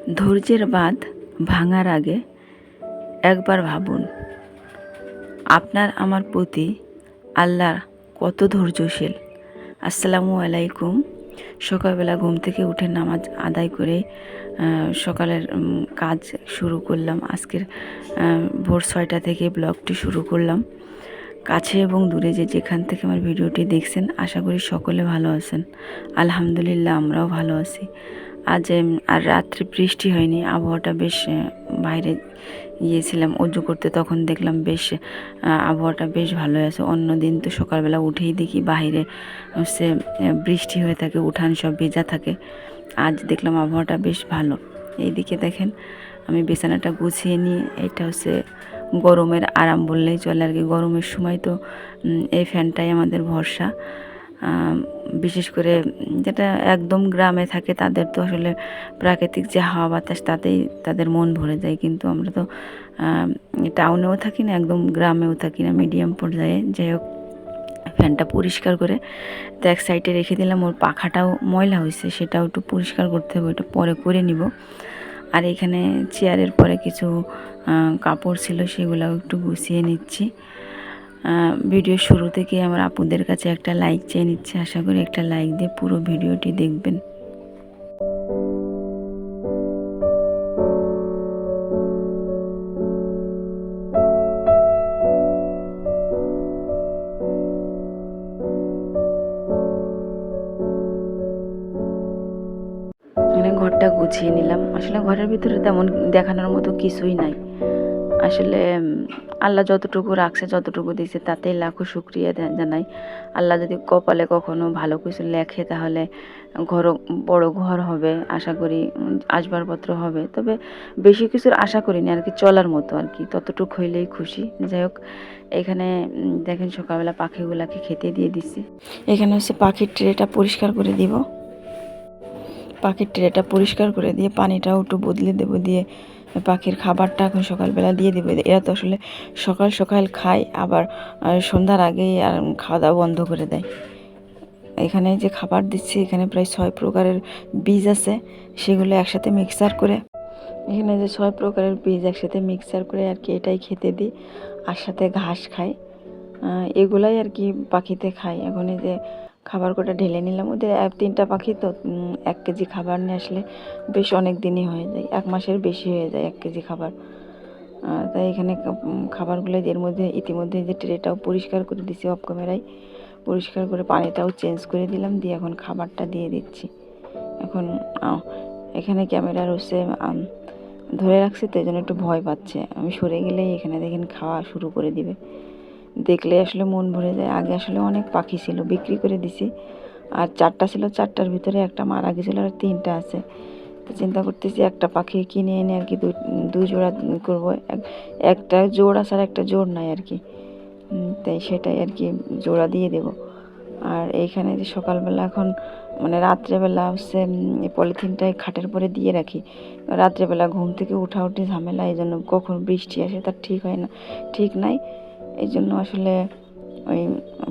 ধৈর্যের বাঁধ ভাঙার আগে একবার ভাবুন, আপনার আমার প্রতি আল্লাহ কত ধৈর্যশীল। আসসালামু আলাইকুম। সকালবেলা ঘুম থেকে উঠে নামাজ আদায় করে সকালের কাজ শুরু করলাম। আজকের ভোর 6টা থেকে ব্লগটি শুরু করলাম। কাছে এবং দূরে যেখান থেকে আমার ভিডিওটি দেখছেন, আশা করি সকলে ভালো আছেন। আলহামদুলিল্লাহ, আমরাও ভালো আছি। আজ আর রাত্রে বৃষ্টি হয়নি, আবহাওয়াটা বেশ, বাইরে গিয়েছিলাম অজু করতে, তখন দেখলাম বেশ আবহাওয়াটা বেশ ভালো আছে। অন্য দিন তো সকালবেলা উঠেই দেখি বাইরে হচ্ছে বৃষ্টি হয়ে থাকে, উঠান সব ভেজা থাকে। আজ দেখলাম আবহাওয়াটা বেশ ভালো। এইদিকে দেখেন, আমি বিছানাটা গুছিয়ে নিয়ে, এটা হচ্ছে গরমের আরাম বললেই চলে আর কি। গরমের সময় তো এই ফ্যানটাই আমাদের ভরসা। বিশেষ করে যেটা একদম গ্রামে থাকে তাদের তো আসলে প্রাকৃতিক যে হাওয়া বাতাস তাতেই তাদের মন ভরে যায়। কিন্তু আমরা তো টাউনেও থাকি না, একদম গ্রামেও থাকি না, মিডিয়াম পর্যায়ে। যাই হোক, ফ্যানটা পরিষ্কার করে তো এক সাইডে রেখে দিলাম। ওর পাখাটাও ময়লা হয়েছে, সেটাও একটু পরিষ্কার করতে হবে, ওটা পরে করে নিব। আর এখানে চেয়ারের পরে কিছু কাপড় ছিল, সেগুলোও একটু গুছিয়ে নিচ্ছি। ভিডিও শুরু থেকে আমার আপুদের কাছে একটা লাইক চেয়ে নিচ্ছি। আশা করি একটা লাইক দিয়ে পুরো ভিডিওটি দেখবেন। এখানে ঘরটা গুছিয়ে নিলাম। আসলে ঘরের ভিতরে তেমন দেখানোর মতো কিছুই নাই। আসলে আল্লাহ যতটুকু রাখছে, যতটুকু দিয়েছে, তাতেই লাখো শুক্রিয়া জানাই। আল্লাহ যদি কপালে কখনো ভালো কিছু লেখে, তাহলে বড় ঘর হবে, আশা করি আসবাবপত্র হবে। তবে বেশি কিছুর আশা করিনি আর কি, চলার মতো আর কি, ততটুকু হইলেই খুশি। যাই হোক, এখানে দেখেন সকালবেলা পাখিগুলাকে খেতে দিয়ে দিচ্ছি। এখানে হচ্ছে পাখির ট্রেটা পরিষ্কার করে দিব। পাখির ট্রেটা পরিষ্কার করে দিয়ে পানিটাও একটু বদলে দেবো, দিয়ে পাখির খাবারটা এখন সকালবেলা দিয়ে দেবো। এরা তো আসলে সকাল সকাল খায়, আবার সন্ধ্যার আগেই আর খাওয়া দাওয়া বন্ধ করে দেয়। এখানে যে খাবার দিচ্ছি, এখানে প্রায় 6 প্রকারের বীজ আছে, সেগুলো একসাথে মিক্সার করে, এখানে যে 6 প্রকারের বীজ একসাথে মিক্সার করে আর কি এটাই খেতে দিই। আর সাথে ঘাস খায়, এগুলাই আর কি পাখিতে খায়। এখন এই যে খাবার কটা ঢেলে নিলাম। ওদের 3টা পাখি তো 1 কেজি খাবার নিয়ে আসলে বেশ অনেক দিনই হয়ে যায়, 1 মাসের বেশি হয়ে যায় 1 কেজি খাবার। তাই এখানে খাবারগুলো এর মধ্যে ইতিমধ্যে যে ট্রেটাও পরিষ্কার করে দিছি, অফ ক্যামেরায় পরিষ্কার করে পানিটাও চেঞ্জ করে দিলাম, দিয়ে এখন খাবারটা দিয়ে দিচ্ছি। এখন এখানে ক্যামেরার হচ্ছে ধরে রাখছি, তো এই জন্য একটু ভয় পাচ্ছে। আমি সরে গেলেই এখানে দেখেন খাওয়া শুরু করে দিবে। দেখলে আসলে মন ভরে যায়। আগে আসলে অনেক পাখি ছিল, বিক্রি করে দিছি। আর 4টা ছিল, 4টার ভিতরে একটা মারা গেছিলো, আর 3টা আছে। তো চিন্তা করতেছি একটা পাখি কিনে এনে আর কি দুই জোড়া করবো। একটা জোড়া ছাড়া একটা জোড় নাই আর কি, তাই সেটাই আর কি জোড়া দিয়ে দেব। আর এইখানে যে সকালবেলা এখন মানে রাত্রেবেলা হচ্ছে এই পলিথিনটাই খাটের পরে দিয়ে রাখি। রাত্রেবেলা ঘুম থেকে উঠি ঝামেলা, এই জন্য কখন বৃষ্টি আসে তার ঠিক হয় না, ঠিক নাই। এই জন্য আসলে ওই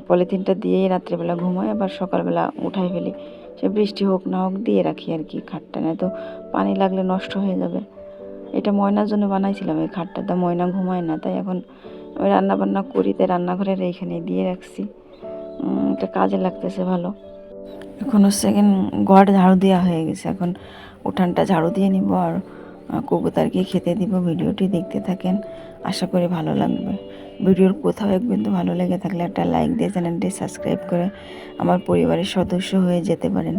পলিথিনটা দিয়েই রাত্রেবেলা ঘুমাই, আবার সকালবেলা উঠাই ফেলি। সে বৃষ্টি হোক না হোক দিয়ে রাখি আর কি খাটটা, না তো পানি লাগলে নষ্ট হয়ে যাবে। এটা ময়নার জন্য বানাইছিলাম এই খাটটা, ময়না ঘুমায় না, তাই এখন আমি রান্না বান্না করি, তাই রান্নাঘরের এইখানে দিয়ে রাখছি। এটা কাজে লাগতেছে ভালো। এখন হচ্ছে ঘর ঝাড়ু দেওয়া হয়ে গেছে, এখন উঠানটা ঝাড়ু দিয়ে নিব আর কবুতরকে খেতে দিব। ভিডিওটি দেখতে থাকেন, আশা করি ভালো লাগবে। ভিডিওর কোথাও এক বিন্দু ভালো লেগে থাকলে একটা লাইক দিয়ে চ্যানেলটি সাবস্ক্রাইব করে আমার পরিবারের সদস্য হয়ে যেতে পারেন।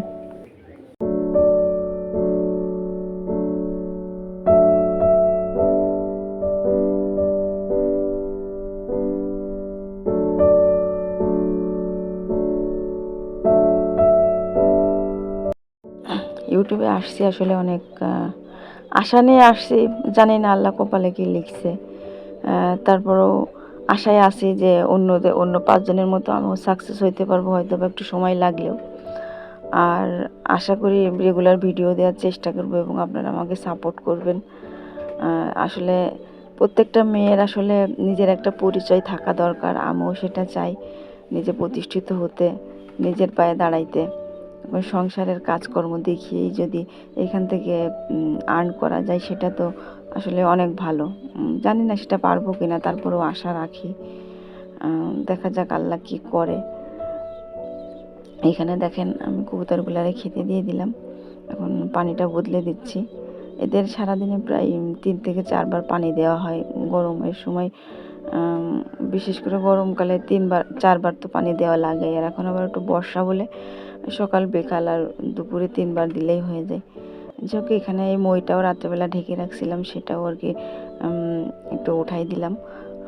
ইউটিউবে আসছি আসলে অনেক আশা নিয়ে আসছি, জানি না আল্লাহ কপালে কি লিখছে। তারপরেও আশায় আছি যে অন্য 5 জনের মতো আমিও সাকসেস হইতে পারবো, হয়তো বা একটু সময় লাগলেও। আর আশা করি রেগুলার ভিডিও দেওয়ার চেষ্টা করব এবং আপনারা আমাকে সাপোর্ট করবেন। আসলে প্রত্যেকটা মেয়ের আসলে নিজের একটা পরিচয় থাকা দরকার, আমিও সেটা চাই, নিজে প্রতিষ্ঠিত হতে, নিজের পায়ে দাঁড়াইতে। সংসারের কাজকর্ম দেখিয়েই যদি এখান থেকে আর্ন করা যায় সেটা তো আসলে অনেক ভালো। জানি না সেটা পারবো কিনা, তারপরেও আশা রাখি। দেখা যাক আল্লাহ কি করে। এখানে দেখেন আমি কবুতরগুলারে খেতে দিয়ে দিলাম, এখন পানিটা বদলে দিচ্ছি। এদের সারাদিনে প্রায় 3 থেকে 4 বার পানি দেওয়া হয়। গরমের সময় বিশেষ করে গরমকালে 4 বার তো পানি দেওয়া লাগে। আর এখন আবার একটু বর্ষা বলে সকাল বিকাল আর দুপুরে 3 বার দিলেই হয়ে যায়। যাক, এখানে এই মইটাও রাত্রেবেলা ঢেকে রাখছিলাম, সেটাও আর কি একটু উঠাই দিলাম।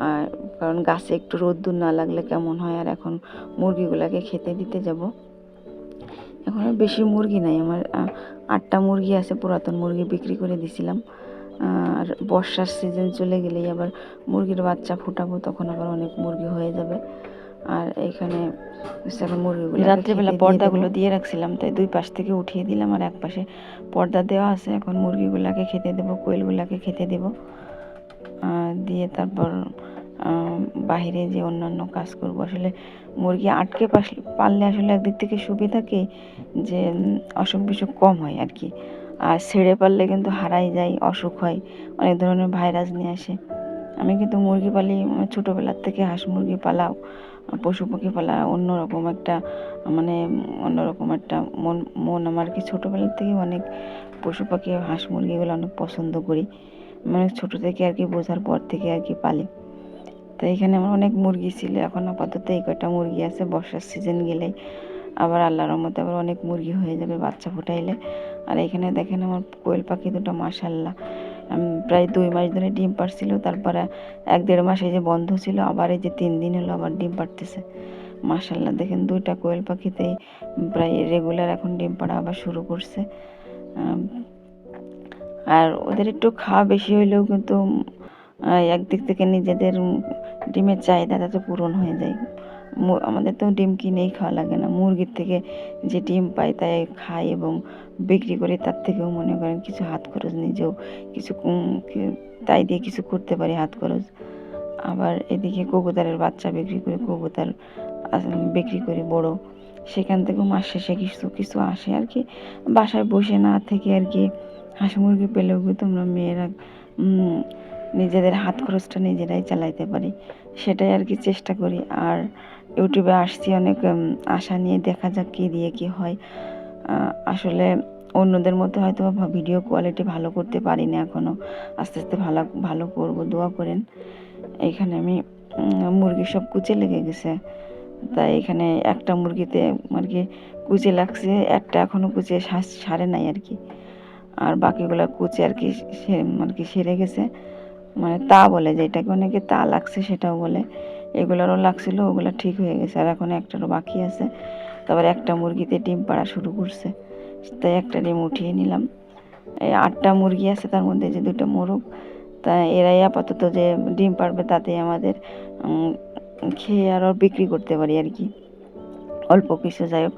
আর কারণ গাছে একটু রোদ্দুর না লাগলে কেমন হয়। আর এখন মুরগিগুলাকে খেতে দিতে যাব। এখন আর বেশি মুরগি নাই আমার, 8টা মুরগি আছে। পুরাতন মুরগি বিক্রি করে দিছিলাম। আর বর্ষার সিজন চলে গেলেই আবার মুরগির বাচ্চা ফুটাবো, তখন আবার অনেক মুরগি হয়ে যাবে। আর এখানে মুরগিগুলো রাত্রেবেলা পর্দাগুলো দিয়ে রাখছিলাম, তাই 2 পাশ থেকে উঠিয়ে দিলাম। আর এক পাশে পর্দা দেওয়া আছে। এখন মুরগিগুলাকে খেতে দেবো, কোয়েলগুলাকে খেতে দেবো, দিয়ে তারপর বাহিরে যে অন্যান্য কাজ করব। আসলে মুরগি আটকে পারলে আসলে একদিক থেকে সুবিধা কি, যে অসুখ বিসুখ কম হয় আর কি। আর ছেড়ে পারলে কিন্তু হারাই যায়, অসুখ হয়, অনেক ধরনের ভাইরাস নিয়ে আসে। আমি কিন্তু মুরগি পালি ছোটোবেলার থেকে। হাঁস মুরগি পালা, পশু পাখি পালা অন্যরকম একটা অন্যরকম একটা মন আমার কি। ছোটোবেলার থেকে অনেক পশু পাখি হাঁস মুরগিগুলো অনেক পছন্দ করি, ছোটো থেকে আর কি, বোঝার পর থেকে আর কি পালি। তো এখানে আমার অনেক মুরগি ছিল, এখন আপাতত এই কটা মুরগি আছে। বর্ষার সিজন গেলেই আবার আল্লাহর রহমতে আবার অনেক মুরগি হয়ে যাবে বাচ্চা ফুটাইলে। আর এখানে দেখেন আমার কোয়েল পাখি দুটো, মাশাআল্লাহ, প্রায় 2 মাস ধরে ডিম পাড়ছিল। তারপরে 1-1.5 মাস এই যে বন্ধ ছিল, আবার এই যে 3 দিন হলো আবার ডিম পাড়তেছে। মাশাআল্লাহ, দেখেন 2টা কোয়েল পাখিতেই প্রায় রেগুলার এখন ডিম পাড়া আবার শুরু করছে। আর ওদের একটু খাওয়া বেশি হইলেও কিন্তু একদিক থেকে নিজেদের ডিমের চাহিদাটা তো পূরণ হয়ে যায়। আমাদের তো ডিম কিনেই খাওয়া লাগে না, মুরগির থেকে যে ডিম পাই তাই খাই এবং বিক্রি করি। তার থেকেও মনে করেন কিছু হাত খরচ, নিজেও কিছু তাই দিয়ে কিছু করতে পারি হাত খরচ। আবার এদিকে কবুতরের বাচ্চা বিক্রি করি, কবুতর বিক্রি করি বড়, সেখান থেকেও মাস শেষে কিছু কিছু আসে আর কি। বাসায় বসে না থেকে আর কি হাঁস মুরগি পেলেও কিন্তু আমরা মেয়েরা নিজেদের হাত খরচটা নিজেরাই চালাইতে পারি, সেটাই আর কি চেষ্টা করি। আর ইউটিউবে আসছি অনেক আশা নিয়ে, দেখা যাক কী দিয়ে কী হয়। আসলে অন্যদের মধ্যে হয়তো ভিডিও কোয়ালিটি ভালো করতে পারি না এখনও, আস্তে আস্তে ভালো করব, দোয়া করেন। এইখানে আমি মুরগি সব কুচে লেগে গেছে, তাই এখানে একটা মুরগিতে আর কি কুচে লাগছে, একটা এখনও কুচে সারে নাই আর কি। আর বাকিগুলো কুচে আর কি সেরে গেছে, তা বলে, যেটাকে অনেকে তা লাগছে সেটাও বলে। এগুলোরও লাগছিল, ওগুলো ঠিক হয়ে গেছে। আর এখন একটারও বাকি আছে। তারপর একটা মুরগিতে ডিম পাড়া শুরু করছে, তাই একটা ডিম উঠিয়ে নিলাম। এই 8টা মুরগি আছে, তার মধ্যে যে 2টা মোরগ, তা এরাই আপাতত যে ডিম পাড়বে তাতেই আমাদের খেয়ে আরও বিক্রি করতে পারি আর কি, অল্প কিছু। যাই হোক,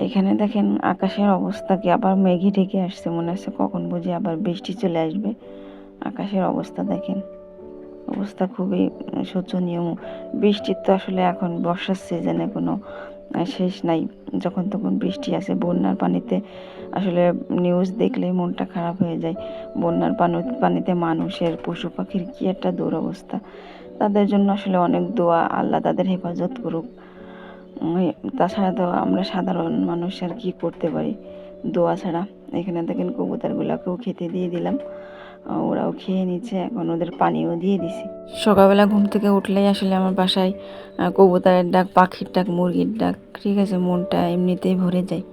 এখানে দেখেন আকাশের অবস্থা কি, আবার মেঘে ঢেকে আসছে, মনে হচ্ছে কখন বুঝি আবার বৃষ্টি চলে আসবে। আকাশের অবস্থা দেখেন, অবস্থা খুবই শোচনীয়। বৃষ্টির তো আসলে এখন বর্ষার সিজনে কোনো শেষ নাই, যখন তখন বৃষ্টি আসে। বন্যার পানিতে আসলে নিউজ দেখলেই মনটা খারাপ হয়ে যায়। বন্যার পানিতে মানুষের, পশু পাখির কী একটা দুরবস্থা। তাদের জন্য আসলে অনেক দোয়া, আল্লাহ তাদের হেফাজত করুক। তাছাড়া তো আমরা সাধারণ মানুষ আর কি করতে পারি দোয়া ছাড়া। এখানে দেখেন কবুতরগুলোকেও খেতে দিয়ে দিলাম, ওরাও খেয়ে নিচ্ছে। এখন ওদের পানিও দিয়ে দিছি। সকালবেলা ঘুম থেকে উঠলেই আসলে আমার বাসায় কবুতরের ডাক, পাখির ডাক, মুরগির ডাক, ঠিক আছে, মনটা এমনিতেই ভরে যায়।